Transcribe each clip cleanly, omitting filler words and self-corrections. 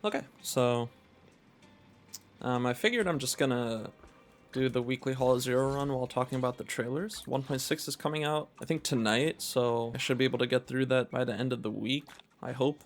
Okay, so I figured I'm just gonna do the weekly Hall Zero run while talking about the trailers. 1.6 is coming out, I think tonight, so I should be able to get through that by the end of the week, I hope.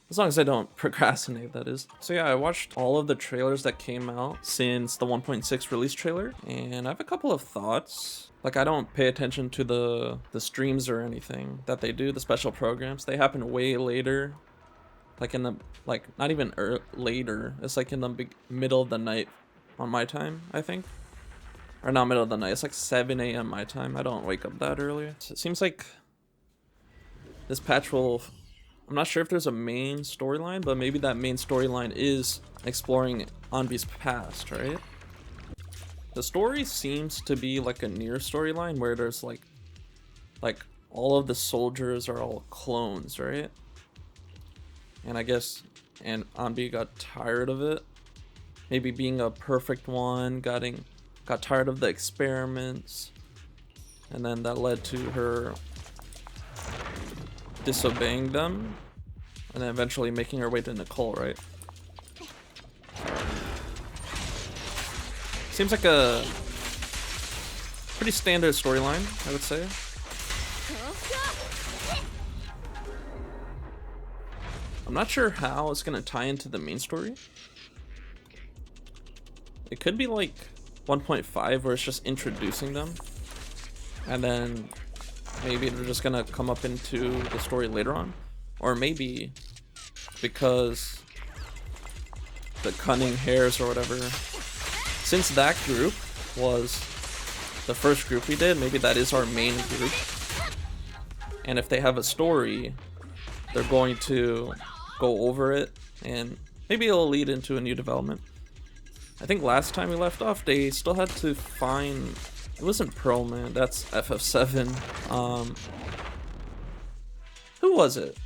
As long as I don't procrastinate, that is. So yeah, I watched all of the trailers that came out since the 1.6 release trailer, and I have a couple of thoughts. Like, I don't pay attention to the streams or anything that they do, the special programs. They happen way later. Like in the, not even later. It's like in the middle of the night on my time, I think. Or not middle of the night, it's like 7 a.m. my time. I don't wake up that early. So it seems like this patch will... I'm not sure if there's a main storyline, but maybe that main storyline is exploring Anbi's past, right? The story seems to be like a near storyline where there's like all of the soldiers are all clones, right? And I guess Anbi got tired of it. Maybe being a perfect one, got tired of the experiments. And then that led to her disobeying them. And then eventually making her way to Nicole, right? Seems like a pretty standard storyline, I would say. I'm not sure how it's gonna tie into the main story. It could be like 1.5 where it's just introducing them, and then maybe they're just gonna come up into the story later on, or maybe because the cunning hairs or whatever, since that group was the first group we did, maybe that is our main group, and if they have a story, they're going to go over it, and maybe it'll lead into a new development. I think last time we left off, they still had to find... It wasn't Pearl Man, that's FF7. Who was it?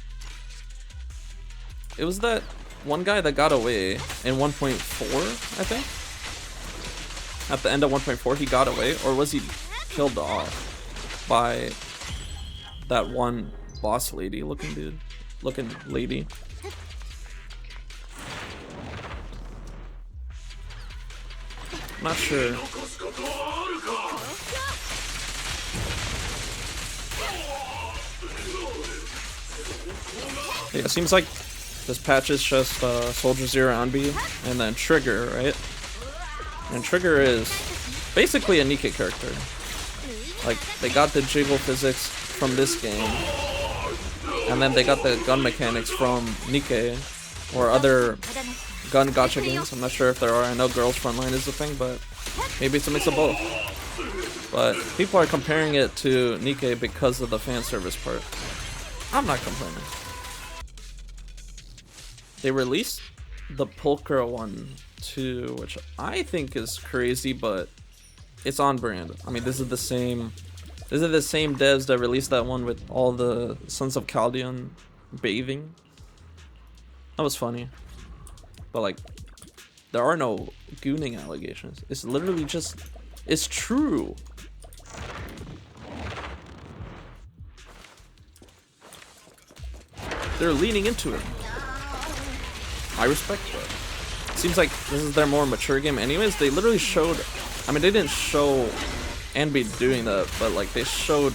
It was that one guy that got away in 1.4, I think? At the end of 1.4, he got away, or was he killed off by that one boss lady looking lady? I'm not sure. Yeah, it seems like this patch is just Soldier Zero Anbi and then Trigger, right? And Trigger is basically a Nikke character. Like, they got the jiggle physics from this game, and then they got the gun mechanics from Nikke or other gun gacha games. I'm not sure if there are. I know Girls Frontline is a thing, but maybe it's a mix of both. But people are comparing it to Nikke because of the fan service part. I'm not complaining. They released the pulchra one too, which I think is crazy, but it's on brand. I mean, this is the same devs that released that one with all the Sons of Caldeon bathing. That was funny. But like, there are no gooning allegations. It's literally just, it's true. They're leaning into it. I respect that. Seems like this is their more mature game anyways. They literally showed, I mean, they didn't show Anbi doing that, but like they showed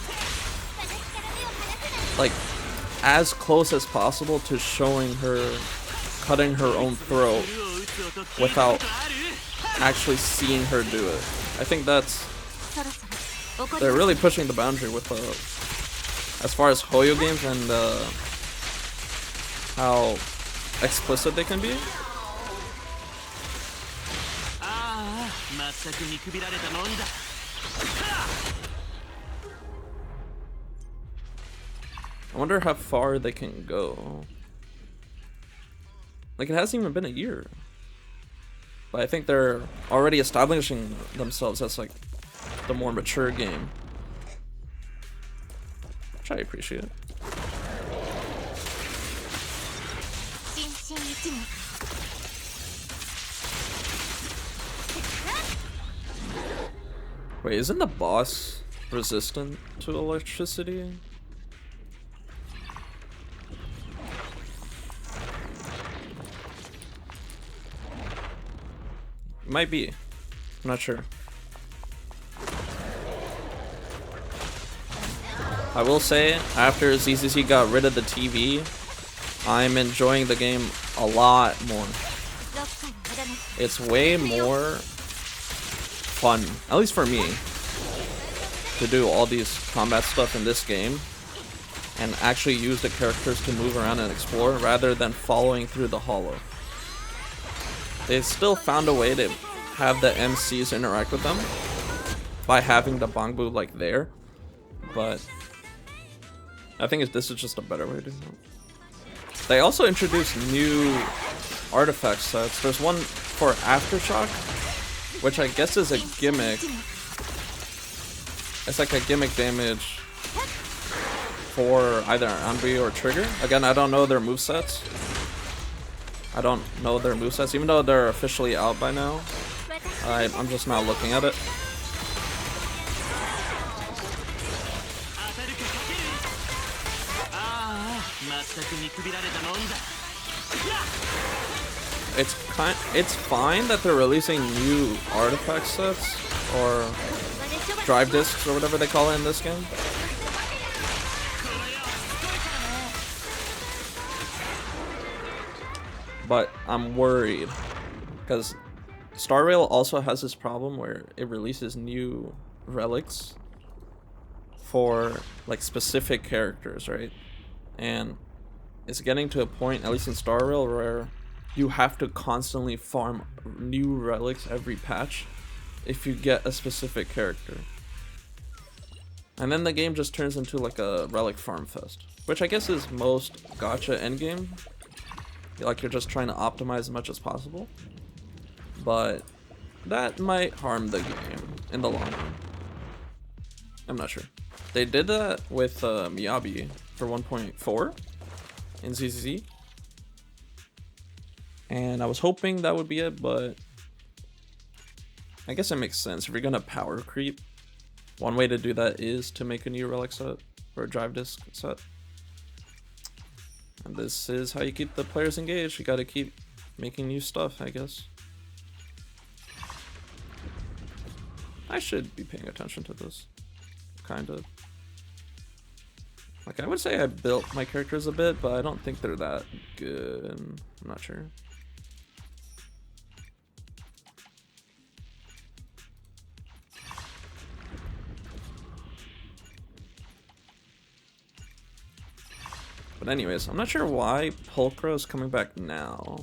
like as close as possible to showing her cutting her own throat without actually seeing her do it. I think they're really pushing the boundary with as far as Hoyo games and how explicit they can be. I wonder how far they can go. Like, it hasn't even been a year. But I think they're already establishing themselves as like the more mature game, which I appreciate. Wait, isn't the boss resistant to electricity? Might be. I'm not sure. I will say, after ZZZ got rid of the TV, I'm enjoying the game a lot more. It's way more fun, at least for me, to do all these combat stuff in this game and actually use the characters to move around and explore rather than following through the holo. They still found a way to have the MCs interact with them by having the bangbu like there, but I think this is just a better way to do it. They also introduced new artifact sets. There's one for Aftershock, which I guess is a gimmick. It's like a gimmick damage for either Anbi or Trigger. Again, I don't know their movesets. Even though they're officially out by now. I'm just not looking at it. It's fine that they're releasing new artifact sets or drive discs or whatever they call it in this game. But I'm worried because Star Rail also has this problem where it releases new relics for like specific characters, right? And it's getting to a point, at least in Star Rail, where you have to constantly farm new relics every patch if you get a specific character. And then the game just turns into like a relic farm fest, which I guess is most gacha endgame. Like you're just trying to optimize as much as possible. But that might harm the game in the long run. I'm not sure. They did that with Miyabi for 1.4 in ZZZ. And I was hoping that would be it, but I guess it makes sense. If you're gonna power creep, one way to do that is to make a new relic set or a drive disc set. And this is how you keep the players engaged. You gotta keep making new stuff, I guess. I should be paying attention to this. Kind of. Like, I would say I built my characters a bit, but I don't think they're that good. I'm not sure. But anyways, I'm not sure why Pulchra is coming back now.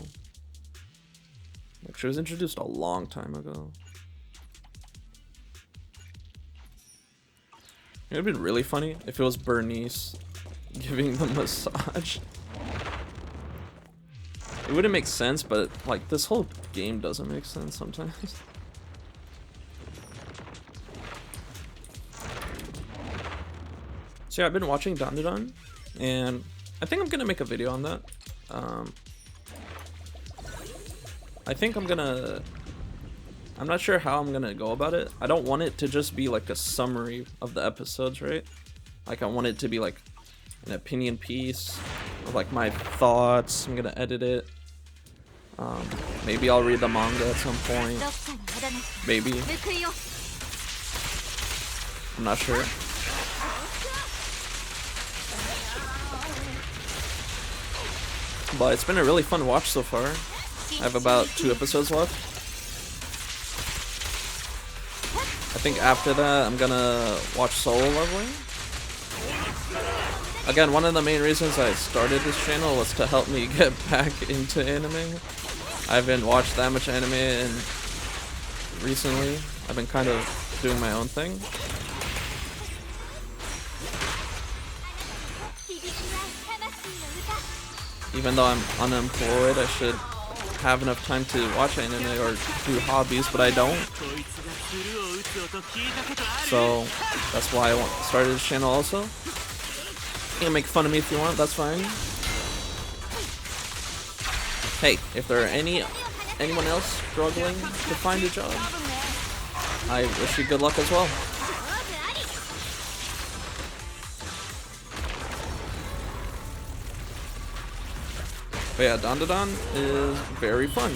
Like, she was introduced a long time ago. It would have been really funny if it was Bernice giving the massage. It wouldn't make sense, but like this whole game doesn't make sense sometimes. So yeah, I've been watching Dandadan, and I think I'm gonna make a video on that. I think I'm not sure how I'm gonna go about it. I don't want it to just be like a summary of the episodes, right? Like I want it to be like an opinion piece of like my thoughts. I'm gonna edit it. Maybe I'll read the manga at some point. Maybe. I'm not sure. But it's been a really fun watch so far. I have about 2 episodes left. I think after that, I'm gonna watch solo leveling. Again, one of the main reasons I started this channel was to help me get back into anime. I haven't watched that much anime recently. I've been kind of doing my own thing. Even though I'm unemployed, I should have enough time to watch anime or do hobbies, but I don't. So that's why I started this channel also. You can make fun of me if you want, that's fine. Hey, if there are anyone else struggling to find a job, I wish you good luck as well. But yeah, Dandadan is very fun.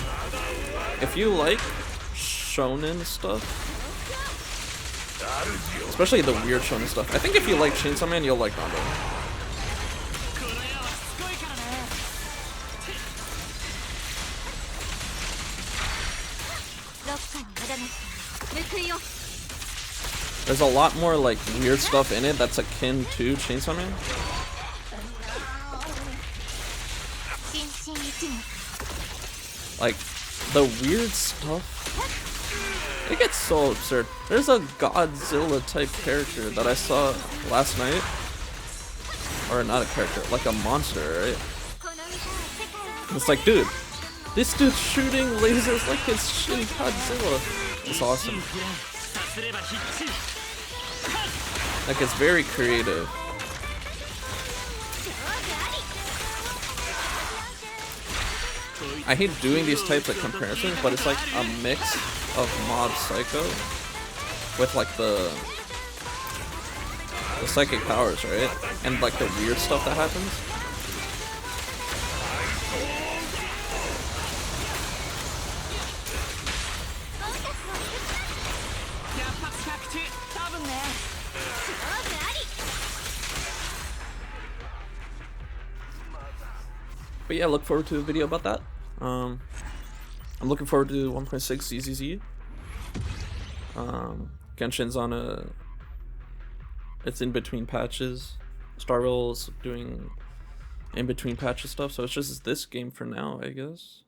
If you like shonen stuff. Especially the weird shonen stuff. I think if you like Chainsaw Man, you'll like Rondo. There's a lot more like weird stuff in it that's akin to Chainsaw Man. Like the weird stuff, it gets so absurd. There's a Godzilla type character that I saw last night, or not a character, like a monster, right? It's like, dude, this dude's shooting lasers like it's Shin Godzilla. It's awesome. Like, it's very creative. I hate doing these types of comparisons, but it's like a mix of Mob Psycho with like the psychic powers, right? And like the weird stuff that happens. But yeah, look forward to a video about that. I'm looking forward to 1.6 ZZZ. Genshin's on it's in between patches. Star Rail's doing in between patches stuff, so it's just this game for now, I guess.